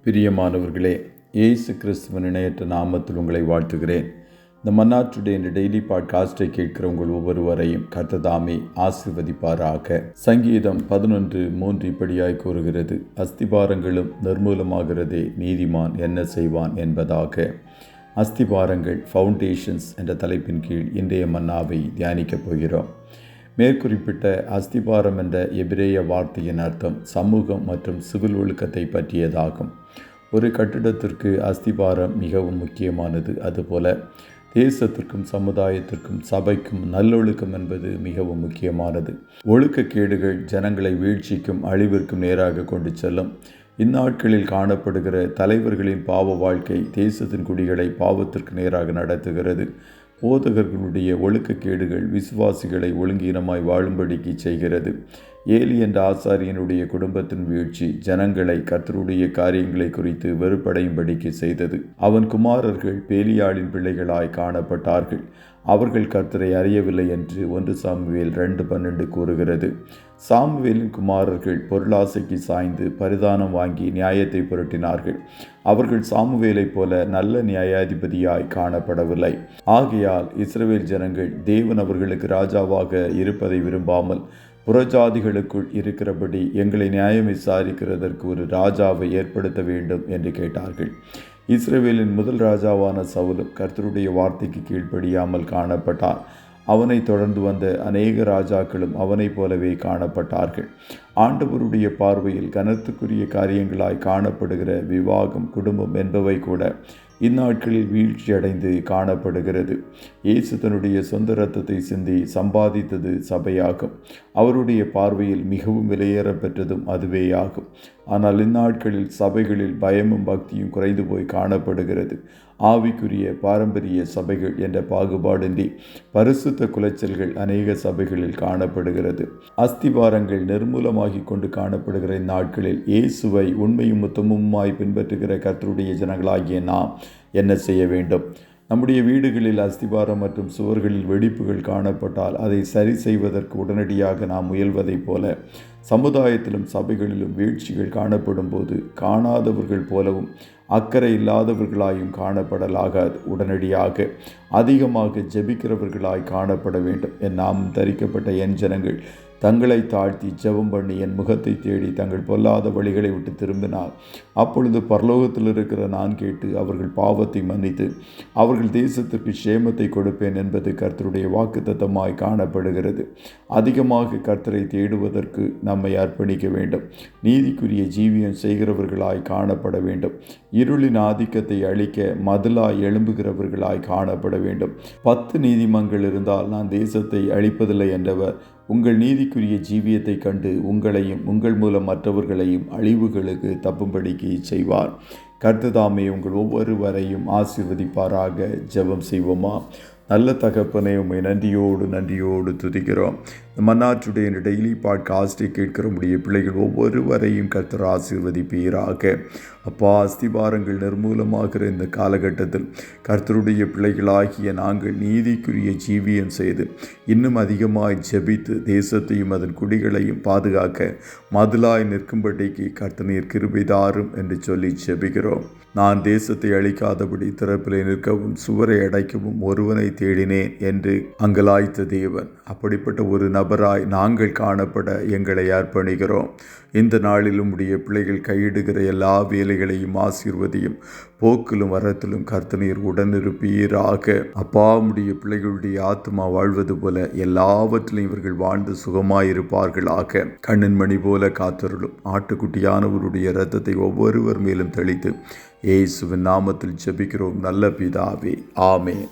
பிரியமானவர்களே, இயேசு கிறிஸ்துவின் இணையற்ற நாமத்தில் உங்களை வாழ்த்துகிறேன். இந்த மன்னா டுடே என்ற டெய்லி பாட்காஸ்டை கேட்கிற உங்கள் ஒவ்வொருவரையும் கர்த்தர் தாமே ஆசீர்வதிப்பாராக. சங்கீதம் 11:3 இப்படியாய் கூறுகிறது, அஸ்திபாரங்களும் நிர்மூலமாகிறதே, நீதிமான் என்ன செய்வான் என்பதாக. அஸ்திபாரங்கள் ஃபவுண்டேஷன்ஸ் என்ற தலைப்பின் கீழ் இன்றைய மன்னாவை தியானிக்கப் போகிறோம். மேற்குறிப்பிட்ட அஸ்திபாரம் என்ற எபிரேய வார்த்தையின் அர்த்தம் சமூகம் மற்றும் சிவில் ஒழுக்கத்தை பற்றியதாகும். ஒரு கட்டிடத்திற்கு அஸ்திபாரம் மிகவும் முக்கியமானது. அதுபோல தேசத்திற்கும் சமுதாயத்திற்கும் சபைக்கும் நல்லொழுக்கம் என்பது மிகவும் முக்கியமானது. ஒழுக்கக்கேடுகள் ஜனங்களை வீழ்ச்சிக்கும் அழிவிற்கும் நேராக கொண்டு செல்லும். இந்நாட்களில் காணப்படுகிற தலைவர்களின் பாவ வாழ்க்கை தேசத்தின் குடிகளை பாவத்திற்கு நேராக நடத்துகிறது. போதகர்களுடைய ஒழுக்கக்கேடுகள் விசுவாசிகளை ஒழுங்கீனமாய் வாழும்படிக்கு செய்கிறது. ஏலி என்ற ஆசாரியனுடைய குடும்பத்தின் வீழ்ச்சி ஜனங்களை கர்த்தருடைய காரியங்களை குறித்து வெறுப்படையும்படிக்கு செய்தது. அவன் குமாரர்கள் பேலியாளின் பிள்ளைகளாய் காணப்பட்டார்கள். அவர்கள் கர்த்தரை அறியவில்லை என்று 1 சாமுவேல் 2:12 கூறுகிறது. சாமுவேலின் குமாரர்கள் பொருளாசைக்கு சாய்ந்து பரிதானம் வாங்கி நியாயத்தை புரட்டினார்கள். அவர்கள் சாமுவேலைப் போல நல்ல நியாயாதிபதியாய் காணப்படவில்லை. ஆகையால் இஸ்ரவேல் ஜனங்கள் தேவன் அவர்களுக்கு ராஜாவாக இருப்பதை விரும்பாமல் புறஜாதிகளுக்குள் இருக்கிறபடி எங்களை நியாயம் விசாரிக்கிறதற்கு ஒரு ராஜாவை ஏற்படுத்த வேண்டும் என்று கேட்டார்கள். இஸ்ரவேலின் முதல் ராஜாவான சவுலும் கர்த்தருடைய வார்த்தைக்கு கீழ்ப்படியாமல் காணப்பட்டார். அவனை தொடர்ந்து வந்த அநேக ராஜாக்களும் அவனைப் போலவே காணப்பட்டார்கள். ஆண்டவருடைய பார்வையில் கனத்துக்குரிய காரியங்களாய் காணப்படுகிற விவாகம், குடும்பம் என்பவை கூட இந்நாட்களில் வீழ்ச்சியடைந்து காணப்படுகிறது. இயேசு தன்னுடைய சொந்த இரத்தத்தை சிந்தி சம்பாதித்தது சபையாகும். அவருடைய பார்வையில் மிகவும் விலையேற பெற்றதும் அதுவேயாகும். ஆனால் இந்நாட்களில் சபைகளில் பயமும் பக்தியும் குறைந்து போய் காணப்படுகிறது. ஆவிக்குரிய பாரம்பரிய சபைகள் என்ற பாகுபாடின்றி பரிசுத்த குலைச்சல்கள் அநேக சபைகளில் காணப்படுகிறது. அஸ்திபாரங்கள் நிர்மூலமாகி கொண்டு காணப்படுகிற இந்நாட்களில் இயேசுவை உண்மையும் உத்தமமுமாய் பின்பற்றுகிற கர்த்தருடைய ஜனங்களாகிய நாம் என்ன செய்ய வேண்டும்? நம்முடைய வீடுகளில் அஸ்திபாரம் மற்றும் சுவர்களில் வெடிப்புகள் காணப்பட்டால் அதை சரி செய்வதற்கு உடனடியாக நாம் முயல்வதைப் போல சமுதாயத்திலும் சபைகளிலும் வீழ்ச்சிகள் காணப்படும் போது காணாதவர்கள் போலவும் அக்கறை இல்லாதவர்களாயும் காணப்படலாகாது. உடனடியாக அதிகமாக ஜெபிக்கிறவர்களாய் காணப்பட வேண்டும். நாம் தரிக்கப்பட்ட என் ஜனங்கள் தங்களை தாழ்த்தி ஜெபம் பண்ணி என் முகத்தை தேடி தங்கள் பொல்லாத வழிகளை விட்டு திரும்பினார், அப்பொழுது பரலோகத்தில் இருக்கிற நான் கேட்டு அவர்கள் பாவத்தை மன்னித்து அவர்கள் தேசத்திற்கு சேமத்தை கொடுப்பேன் என்பது கர்த்தருடைய வாக்குத்தத்தமாய் காணப்படுகிறது. அதிகமாக கர்த்தரை தேடுவதற்கு நம்மை அர்ப்பணிக்க வேண்டும். நீதிக்குரிய ஜீவியம் செய்கிறவர்களாய் காணப்பட வேண்டும். இருளின் ஆதிக்கத்தை அழிக்க மதிலாய் எழும்புகிறவர்களாய் காணப்பட வேண்டும். 10 நீதிமன்கள் இருந்தால் நான் தேசத்தை அழிப்பதில்லை என்றவர் உங்கள் நீதிக்குரிய ஜீவியத்தை கண்டு உங்களையும் உங்கள் மூலம் மற்றவர்களையும் அழிவுகளுக்கு தப்பும்படிக்கு செய்வார். கர்த்தர் தாமே உங்கள் ஒவ்வொருவரையும் ஆசீர்வதிப்பாராக. ஜெபம் செய்வோமா? நல்ல தகப்பனே, உம்மை நன்றியோடு துதிக்கிறோம். இந்த மன்னா டுடே என்ற டெய்லி பாட்காஸ்டை கேட்கிற உடைய பிள்ளைகள் ஒவ்வொருவரையும் கர்த்தர் ஆசீர்வதிப்பீராக. அப்பா, அஸ்திபாரங்கள் நிர்மூலமாகிற இந்த காலகட்டத்தில் கர்த்தருடைய பிள்ளைகளாகிய நாங்கள் நீதிக்குரிய ஜீவியம் செய்து இன்னும் அதிகமாய் ஜெபித்து தேசத்தையும் அதன் குடிகளையும் பாதுகாக்க மதிலாய் நிற்கும்படிக்கு கர்த்தர் நீர் கிருபை தாரும் என்று சொல்லி ஜெபிக்கிறோம். நான் தேசத்தை அழிக்காதபடி திறப்பிலே நிற்கவும் சுவரை அடைக்கவும் ஒருவனை தேடினேன் என்று அங்கலாய்த்த தேவன், அப்படிப்பட்ட ஒரு நபராய் நாங்கள் காணப்பட எங்களை அர்ப்பணிக்கிறோம். இந்த நாளிலும் உடைய பிள்ளைகள் கையிடுகிற எல்லா வேலைகளையும் ஆசீர்வதியும். போக்கிலும் வரத்திலும் கர்த்தர் நீர் உடனிருப்பீராக. அப்பா, உடைய பிள்ளைகளுடைய ஆத்மா வாழ்வது போல எல்லாவற்றிலும் இவர்கள் வாழ்ந்து சுகமாயிருப்பார்களாக. கண்ணின் மணி போல காத்தருளும். ஆட்டுக்குட்டியானவருடைய இரத்தத்தை ஒவ்வொருவர் மேலும் தெளித்து இயேசுவின் நாமத்தில் ஜெபிக்கிறோம் நல்ல பிதாவே. ஆமென்.